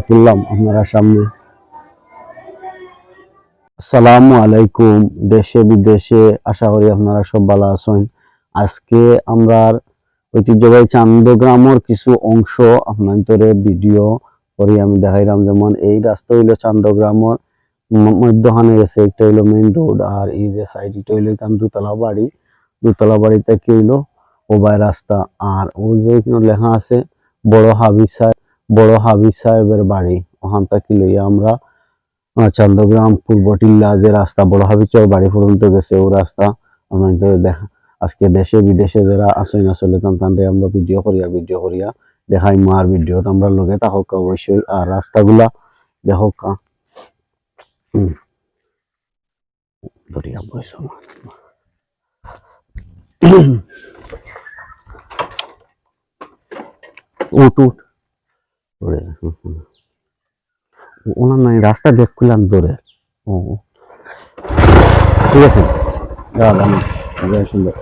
তুললাম আপনারা সামনে। আসসালামু আলাইকুম, দেশে বিদেশে আশা করি আপনারা সব ভালো আছেন। আজকে আমরা ঐতিহ্যবাহী চান্দগ্রামের কিছু অংশ আপনাদের ভিডিও করি আমি দেখাইলাম। যেমন এই রাস্তা হইলো চান্দগ্রামের মধ্যখানে গেছে, একটা হইলো মেইন রোড, আর এই যে সাইড এটা হইলো এখান দুতলা বাড়িতে কি হইলো ওবাই রাস্তা। আর ওই যে লেখা আছে বড় হাবিজ সাহেবের বাড়ি, ওখান থেকে লইয়া আমরা চন্দ্রগ্রাম পূর্ব টিল্লা যে রাস্তা বড় হাবিজের বাড়ি পর্যন্ত গেছে ও রাস্তা আমাদের দেখা। আজকে দেশে বিদেশে যারা আসেন আসলে তাদের আমরা ভিডিও করিয়া দেখাই মার ভিডিও আমরা লোকে থাকুক অবশ্যই। আর রাস্তাগুলা দেখো ধরিয়া বয়স ওনার নাই রাস্তা দেখলাম ধরে। ও ঠিক আছে, সুন্দর।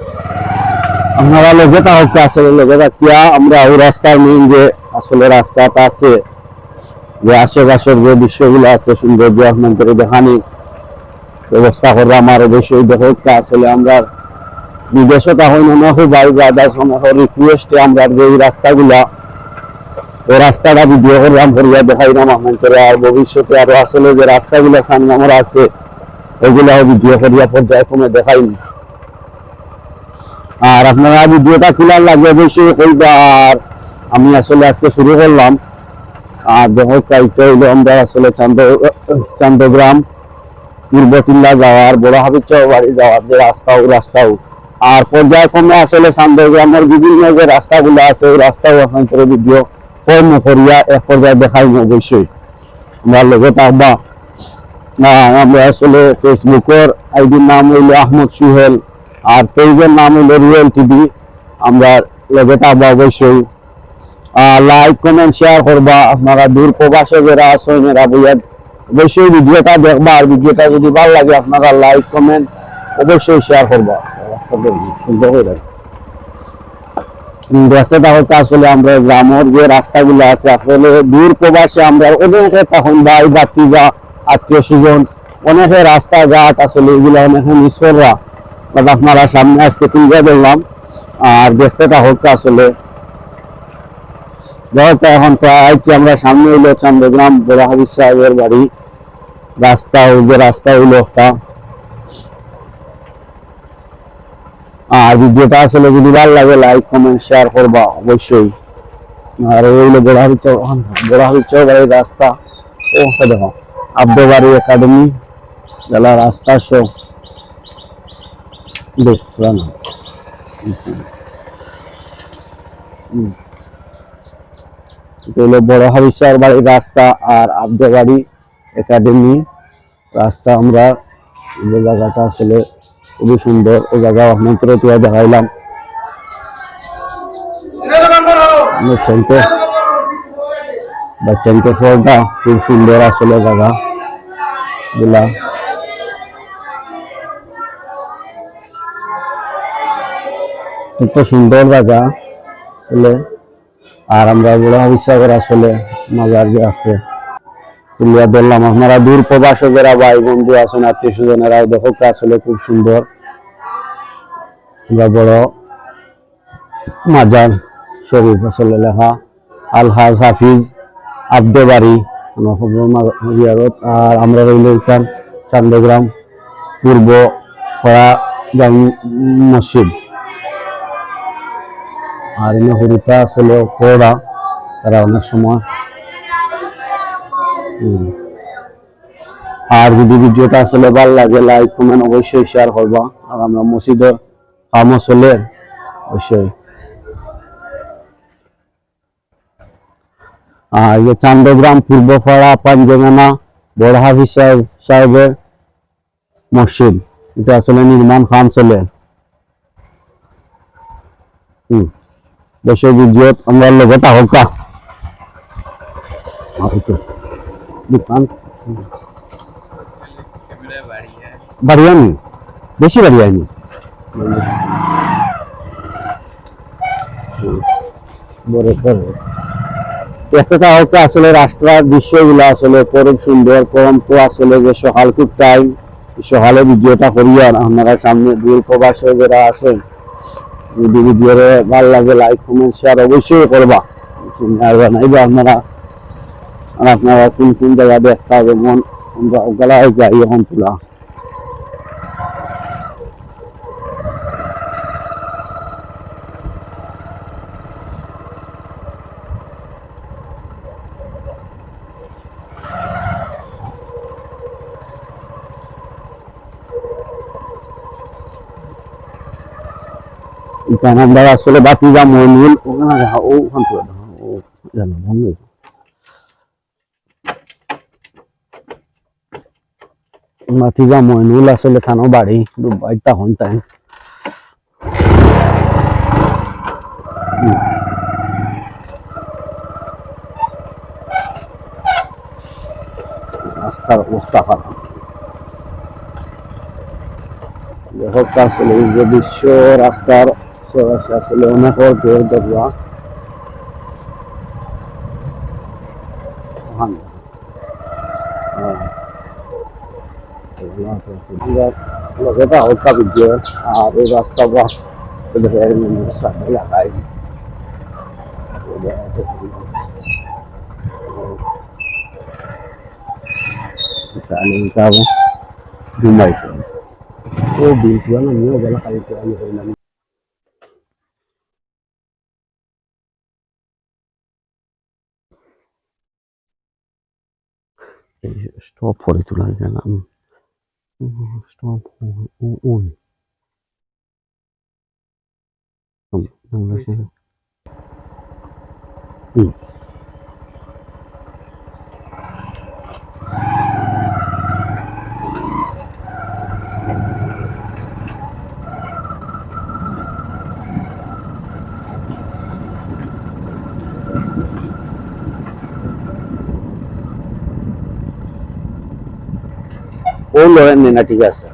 আপনারা লোকে তাহলে আসলে লোকে থাকিয়া আমরা ওই রাস্তার মেইন যে আসলে রাস্তাটা আছে, যে আশেপাশের যে দৃশ্যগুলো আছে সুন্দর যে আপনাদের দেখানি ব্যবস্থা করবো আমার অবশ্যই দেখো। আসলে আমরা বিদেশে তখন খুব রিকোয়েস্টে আমরা যে রাস্তাগুলা ওই রাস্তাটা ভিডিও করলাম করিয়া দেখাইলাম আপনাদের। আর ভবিষ্যতে আরো আসলে যে রাস্তাগুলো সামনে আছে ওইগুলাও ভিডিও করিয়া পর্যায়ক্রমে দেখাইনি। আর আপনারা ভিডিওটা কিলার লাগে অবশ্যই কইবা। আর আমি আসলে আজকে শুরু করলাম। আর দেখো কাইতে হইলো আমরা আসলে চান্দগ্রাম পূর্ব টিল্লা যাওয়ার বড় হাবিজ বাড়ি যাওয়ার যে রাস্তাও আর পর্যায়ক্রমে আসলে চান্দগ্রামের বিভিন্ন যে রাস্তাগুলো আছে ওই রাস্তাও আপনাদের ভিডিও কর্ম করিয়া এক পর্যায়ে দেখাই অবশ্যই আমরা লোকে থাকবা। আমরা আসলে ফেসবুকের আইডির নাম হইলো আহমদ সুহেল, আর পেজের নাম হইলো রুয়েল টিভি। আমরা লোকে থাকবা অবশ্যই। লাইক কমেন্ট শেয়ার করবা। আপনারা দূর প্রবাসে যারা আছেন এরা বইয়া অবশ্যই ভিডিওটা দেখবা। আর ভিডিওটা যদি ভালো লাগে আপনারা লাইক কমেন্ট অবশ্যই শেয়ার করবা। সুন্দর হয়ে যায় রাস্তাটা হচ্ছে আসলে আমরা গ্রামের যে রাস্তাগুলো আছে আসলে দূর প্রবাসে আমরা অনেকে তখন ভাই বাতিজা আত্মীয় স্বজন অনেকে রাস্তাঘাট আসলে এগুলো অনেকে মিস কররা, বাট আপনারা সামনে আজকে তুলে ধরলাম। আর দেখতে হচ্ছে আসলে এখন প্রায় আমরা সামনে হইলো চন্দ্রগ্রাম বড় হাবিজ সাহেবের বাড়ি রাস্তা হইলো একটা। আর ভিডিওটা আসলে যদি ভালো লাগে লাইক কমেন্ট শেয়ার করবা অবশ্যই। আর ওইগুলো বড় হাবিজ বাড়ির রাস্তা ও দেখো আব্দবাড়ি একাডেমি জেলা রাস্তা শো দেখলাম। বড় হাবিজ বাড়ির রাস্তা আর আব্দবাড়ি একাডেমি রাস্তা। আমরা যে জায়গাটা আসলে খুবই সুন্দর, ওই জায়গা আপনাদের দেখাইলাম। বাচ্চানকে ফলটা খুব সুন্দর আসলে জায়গা গুলা। একটা সুন্দর জায়গা আসলে। আর আমরা বড় হাবিজ সাহেবের আসলে মাজার যে আছে তুলিয়া ধরলাম। আপনারা দূর প্রবাসে যারা ভাই বন্ধু আছেন আত্মীয় স্বজনেরাও দেখো আসলে খুব সুন্দর। আমরা বড় মাজার শরীফ আসলে লেখা আলহাজ হাফিজ আব্দবাড়ি। আর আমরা রইল এখান চন্দ্রগ্রাম পূর্ব খরা মসজিদ। আর এনে হরিতা আসলে খোড়া তারা অনেক সময়। আর যদি ভিডিওটা আসলে ভালো লাগে লাইক কমেন্ট অবশ্যই শেয়ার করবা। আর আমরা মসজিদের কাম চলে অবশ্যই। আর এই চন্দ্রগ্রাম পূর্বপাড়া পাঞ্জমানা বড় হাবিজ সাহেবের মসজিদ, এটা আসলে নির্মাণ কাম চলে। দেশের ভিডিও আমরা লোকে থাকুক দোকান বাড়ি আনি বেশি বাড়ি আনি বড় এতটা হয়তো আসলে রাস্তার দৃশ্যগুলো আসলে খুব সুন্দর, কম তো আসলে যে সকাল খুব টাইম সকালে ভিডিওটা করিয়া আপনারা সামনে দূর প্রবাসে যারা আছেন যদি ভিডিওরে ভালো লাগে লাইক কমেন্ট শেয়ার অবশ্যই করবা, আর জানাইবা আপনারা আর আপনারা কোন কোন জায়গা দেখতে হবে মন আমরা ওগুলা যাই এখন তোলা। এখানে আমরা আসলে বাতিজা মইনুল ওখানে ওখান থেকে ও জানো বন্ধু বাতিজা মইনুল আসলে থানো বাড়ি দুবাই তখন তাই রাস্তার অবস্থা খারাপ। দেখো আসলে এই যে বিশ্ব রাস্তার আসলে অনেক জোর দরজা হালকা ভিডিও আর এই রাস্তা বা লাগাই ঘুমাই ও বিল নিয়েও গেলা খালি করলাম স্টপ করে তোলা গেলাম স্টপ ওই ও লড়েন না ঠিক আছে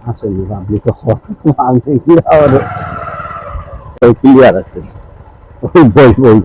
আসলে পাবলিক আমি কি আর ক্লিয়ার আছে ওই বই বই